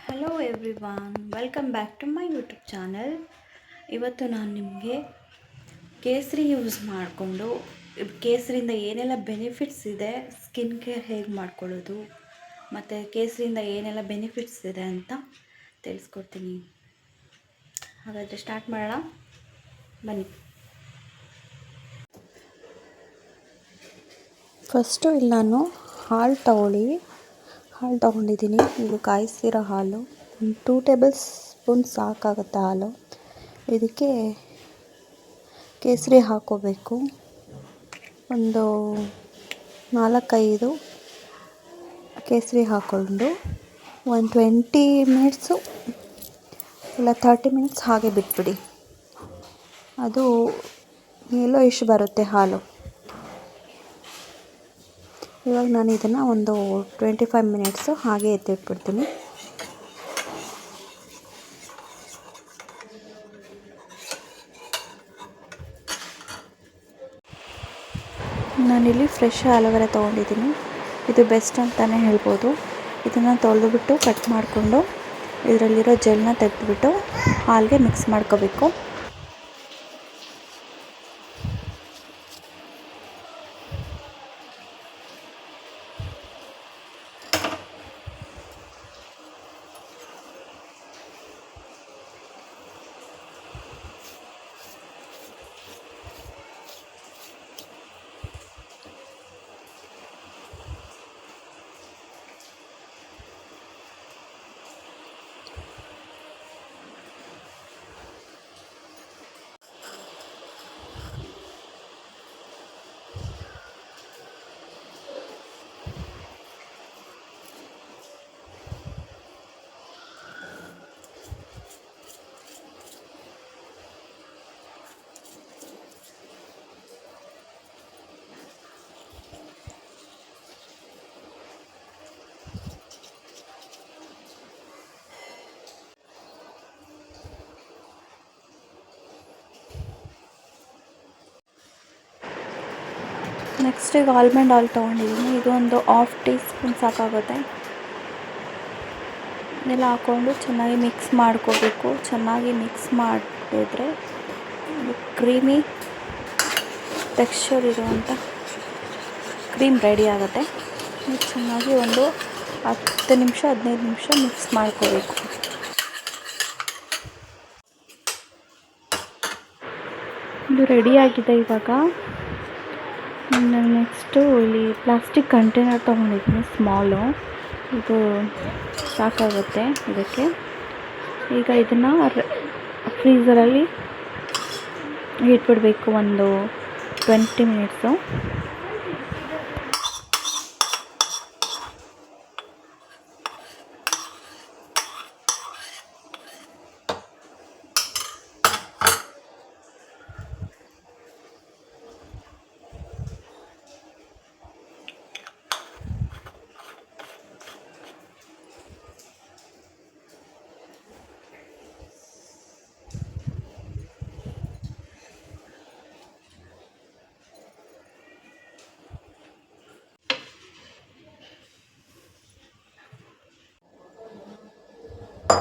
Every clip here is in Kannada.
Hello everyone, welcome back to my YouTube channel. ಇವತ್ತು ನಾನು ನಿಮಗೆ ಕೇಸರಿ ಯೂಸ್ ಮಾಡಿಕೊಂಡು ಕೇಸರಿಯಿಂದ ಏನೆಲ್ಲ ಬೆನಿಫಿಟ್ಸ್ ಇದೆ, ಸ್ಕಿನ್ ಕೇರ್ ಹೇಗೆ ಮಾಡ್ಕೊಳ್ಳೋದು ಮತ್ತು ಕೇಸರಿಯಿಂದ ಏನೆಲ್ಲ ಬೆನಿಫಿಟ್ಸ್ ಇದೆ ಅಂತ ತಿಳಿಸ್ಕೊಡ್ತೀನಿ. ಹಾಗಾದರೆ ಸ್ಟಾರ್ಟ್ ಮಾಡೋಣ ಬನ್ನಿ. ಫಸ್ಟು ಇಲ್ಲಿ ನಾನು ಹಾಲು ತೊಗೊಂಡಿದ್ದೀನಿ. ಇದು ಕಾಯಿಸಿರೋ ಹಾಲು 2 ಟೇಬಲ್ ಸ್ಪೂನ್ ಸಾಕಾಗುತ್ತೆ ಹಾಲು. ಇದಕ್ಕೆ ಕೇಸರಿ ಹಾಕ್ಕೋಬೇಕು. ಒಂದು 4-5 ಕೇಸರಿ ಹಾಕ್ಕೊಂಡು ಒಂದು 20 ಮಿನಿಟ್ಸು ಇಲ್ಲ 30 ಮಿನಿಟ್ಸ್ ಹಾಗೆ ಬಿಟ್ಬಿಡಿ. ಅದು ಎಲ್ಲೋ ಇಷ್ಟು ಬರುತ್ತೆ ಹಾಲು. ಇವಾಗ ನಾನು ಇದನ್ನು ಒಂದು 25 ಮಿನಿಟ್ಸು ಹಾಗೆ ಎತ್ತಿಟ್ಬಿಡ್ತೀನಿ. ನಾನಿಲ್ಲಿ ಫ್ರೆಶ್ ಆಲೋವೆರಾ ತೊಗೊಂಡಿದ್ದೀನಿ. ಇದು ಬೆಸ್ಟ್ ಅಂತಲೇ ಹೇಳ್ಬೋದು. ಇದನ್ನು ತೊಳೆದುಬಿಟ್ಟು ಕಟ್ ಮಾಡಿಕೊಂಡು ಇದರಲ್ಲಿರೋ ಜೆಲ್ನ ತೆಗೆದುಬಿಟ್ಟು ಹಾಲಿಗೆ ಮಿಕ್ಸ್ ಮಾಡ್ಕೋಬೇಕು. ನೆಕ್ಸ್ಟ್ ಈಗ ಆಲ್ಮಂಡ್ ಆಯಿಲ್ ತೊಗೊಂಡಿದ್ದೀನಿ. ಇದು ಒಂದು 1/2 ಟೀ ಸ್ಪೂನ್ ಸಾಕಾಗುತ್ತೆ. ಇದೆಲ್ಲ ಹಾಕ್ಕೊಂಡು ಚೆನ್ನಾಗಿ ಮಿಕ್ಸ್ ಮಾಡ್ಕೋಬೇಕು. ಚೆನ್ನಾಗಿ ಮಿಕ್ಸ್ ಮಾಡಿದ್ರೆ ಕ್ರೀಮಿ ಟೆಕ್ಸ್ಚರ್ ಇರುವಂಥ ಕ್ರೀಮ್ ರೆಡಿ ಆಗುತ್ತೆ. ಚೆನ್ನಾಗಿ ಒಂದು 10 ನಿಮಿಷ 15 ನಿಮಿಷ ಮಿಕ್ಸ್ ಮಾಡ್ಕೋಬೇಕು. ಇದು ರೆಡಿಯಾಗಿದೆ. ಇವಾಗ ನಾನು ನೆಕ್ಸ್ಟು ಇಲ್ಲಿ ಪ್ಲಾಸ್ಟಿಕ್ ಕಂಟೈನರ್ ತೊಗೊಂಡಿದ್ದೀನಿ, ಸ್ಮಾಲು. ಇದು ಸಾಕಾಗುತ್ತೆ ಇದಕ್ಕೆ. ಈಗ ಇದನ್ನು ಫ್ರೀಝರಲ್ಲಿ ಇಟ್ಬಿಡಬೇಕು ಒಂದು 20 ಮಿನಿಟ್ಸು.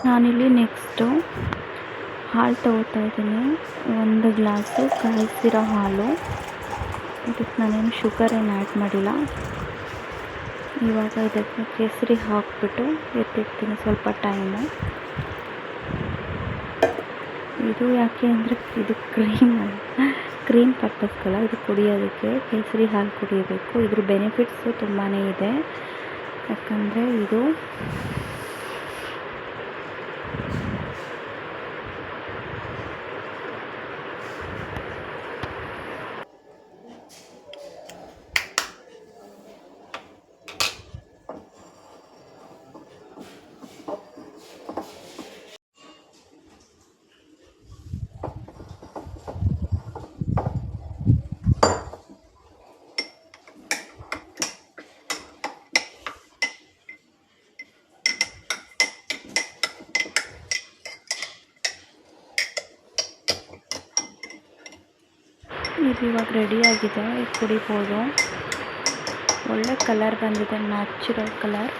ನಾನಿಲ್ಲಿ ನೆಕ್ಸ್ಟು ಹಾಲು ತೊಗೋತಾ ಇದ್ದೀನಿ. 1 ಗ್ಲಾಸು ಕಾಯಿಸಿರೋ ಹಾಲು. ಇದಕ್ಕೆ ನಾನೇನು ಶುಗರ್ ಏನು ಆ್ಯಡ್ ಮಾಡಿಲ್ಲ. ಇವಾಗ ಇದಕ್ಕೆ ಕೇಸರಿ ಹಾಕಿಬಿಟ್ಟು ಎತ್ತಿಡ್ತೀನಿ ಸ್ವಲ್ಪ ಟೈಮು. ಇದು ಯಾಕೆ ಅಂದರೆ ಇದು ಕ್ರೀಮ್ ಪರ್ಪಸ್ಗಲ್ಲ, ಇದು ಕುಡಿಯೋದಕ್ಕೆ ಕೇಸರಿ ಹಾಲು ಕುಡಿಯಬೇಕು. ಇದ್ರ ಬೆನಿಫಿಟ್ಸು ತುಂಬಾ ಇದೆ. ಯಾಕಂದರೆ ಇದು ಇದು ಇವಾಗ ರೆಡಿಯಾಗಿದೆ. ಕುಡಿಬೋದು. ಒಳ್ಳೆ ಕಲರ್ ಬಂದಿದೆ, ನ್ಯಾಚುರಲ್ ಕಲರ್.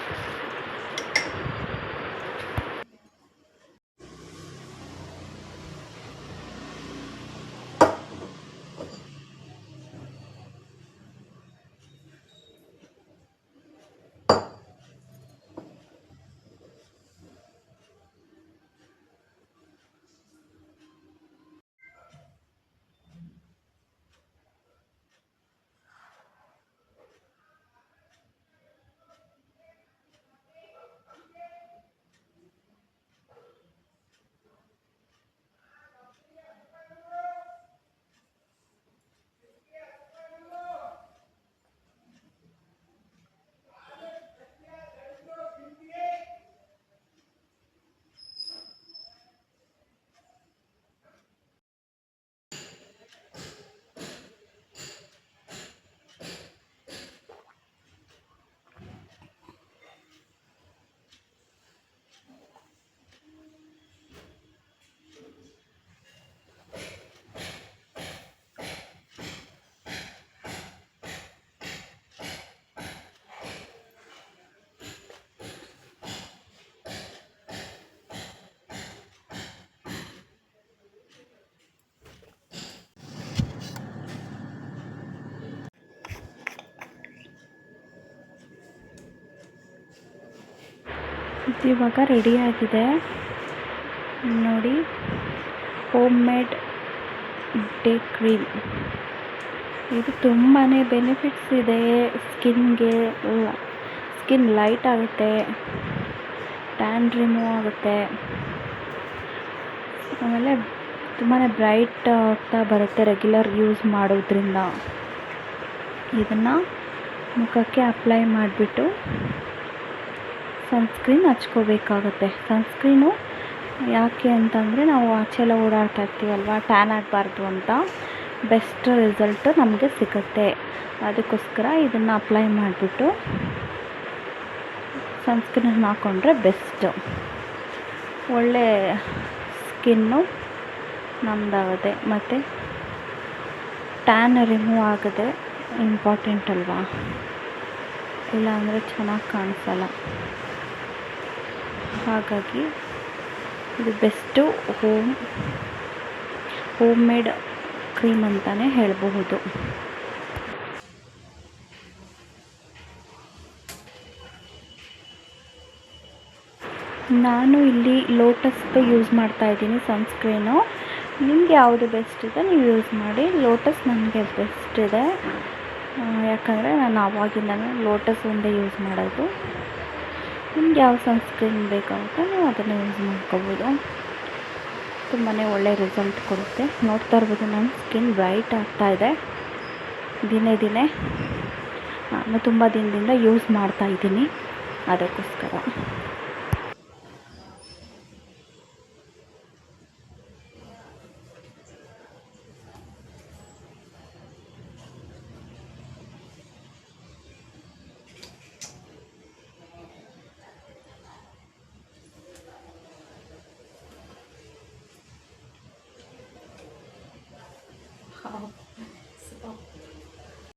ಇದು ಇವಾಗ ರೆಡಿಯಾಗಿದೆ ನೋಡಿ, ಹೋಮ್ ಮೇಡ್ ಡೇ ಕ್ರೀಮ್. ಇದು ತುಂಬಾ ಬೆನಿಫಿಟ್ಸ್ ಇದೆ ಸ್ಕಿನ್ಗೆ. ಸ್ಕಿನ್ ಲೈಟ್ ಆಗುತ್ತೆ, ಟ್ಯಾನ್ ರಿಮೂವ್ ಆಗುತ್ತೆ, ಆಮೇಲೆ ತುಂಬಾ ಬ್ರೈಟ್ ಆಗ್ತಾ ಬರುತ್ತೆ ರೆಗ್ಯುಲರ್ ಯೂಸ್ ಮಾಡೋದ್ರಿಂದ. ಇದನ್ನು ಮುಖಕ್ಕೆ ಅಪ್ಲೈ ಮಾಡಿಬಿಟ್ಟು ಸನ್ಸ್ಕ್ರೀನ್ ಹಚ್ಕೋಬೇಕಾಗುತ್ತೆ. ಸನ್ಸ್ಕ್ರೀನು ಯಾಕೆ ಅಂತಂದರೆ ನಾವು ಆಚೆಲ್ಲ ಓಡಾಡ್ತಾ ಇರ್ತೀವಲ್ವ, ಟ್ಯಾನ್ ಆಗಬಾರ್ದು ಅಂತ. ಬೆಸ್ಟ್ ರಿಸಲ್ಟ್ ನಮಗೆ ಸಿಗುತ್ತೆ. ಅದಕ್ಕೋಸ್ಕರ ಇದನ್ನು ಅಪ್ಲೈ ಮಾಡಿಬಿಟ್ಟು ಸನ್ಸ್ಕ್ರೀನ್ ಹಾಕ್ಕೊಂಡ್ರೆ ಬೆಸ್ಟು. ಒಳ್ಳೆ ಸ್ಕಿನ್ನು ನಮ್ಮದಾಗುತ್ತೆ. ಮತ್ತು ಟ್ಯಾನ್ ರಿಮೂವ್ ಆಗದೆ ಇಂಪಾರ್ಟೆಂಟ್ ಅಲ್ವಾ, ಇಲ್ಲಾಂದರೆ ಚೆನ್ನಾಗಿ ಕಾಣಿಸಲ್ಲ. ಹಾಗಾಗಿ ಇದು ಬೆಸ್ಟು ಹೋಮ್ ಮೇಡ್ ಕ್ರೀಮ್ ಅಂತಲೇ ಹೇಳಬಹುದು. ನಾನು ಇಲ್ಲಿ ಲೋಟಸ್ದು ಯೂಸ್ ಮಾಡ್ತಾಯಿದ್ದೀನಿ ಸನ್ಸ್ಕ್ರೀನು. ನಿಮಗೆ ಯಾವುದು ಬೆಸ್ಟ್ ಇದೆ ನೀವು ಯೂಸ್ ಮಾಡಿ. ಲೋಟಸ್ ನನಗೆ ಬೆಸ್ಟ್ ಇದೆ, ಯಾಕಂದರೆ ನಾನು ಆವಾಗಿಂದಲೂ ಲೋಟಸ್ ಒಂದೇ ಯೂಸ್ ಮಾಡೋದು. ನಿಮ್ಗೆ ಯಾವ ಸನ್ಸ್ಕ್ರೀನ್ ಬೇಕಾಗುತ್ತೆ ನೀವು ಅದನ್ನು ಯೂಸ್ ಮಾಡ್ಕೋಬೋದು. ತುಂಬಾ ಒಳ್ಳೆ ರಿಸಲ್ಟ್ ಕೊಡುತ್ತೆ. ನೋಡ್ತಾ ಇರ್ಬೋದು ನನ್ನ ಸ್ಕಿನ್ ಬ್ರೈಟ್ ಆಗ್ತಾಯಿದೆ ದಿನೇ ದಿನೇ. ನಾನು ತುಂಬ ದಿನದಿಂದ ಯೂಸ್ ಮಾಡ್ತಾಯಿದ್ದೀನಿ ಅದಕ್ಕೋಸ್ಕರ.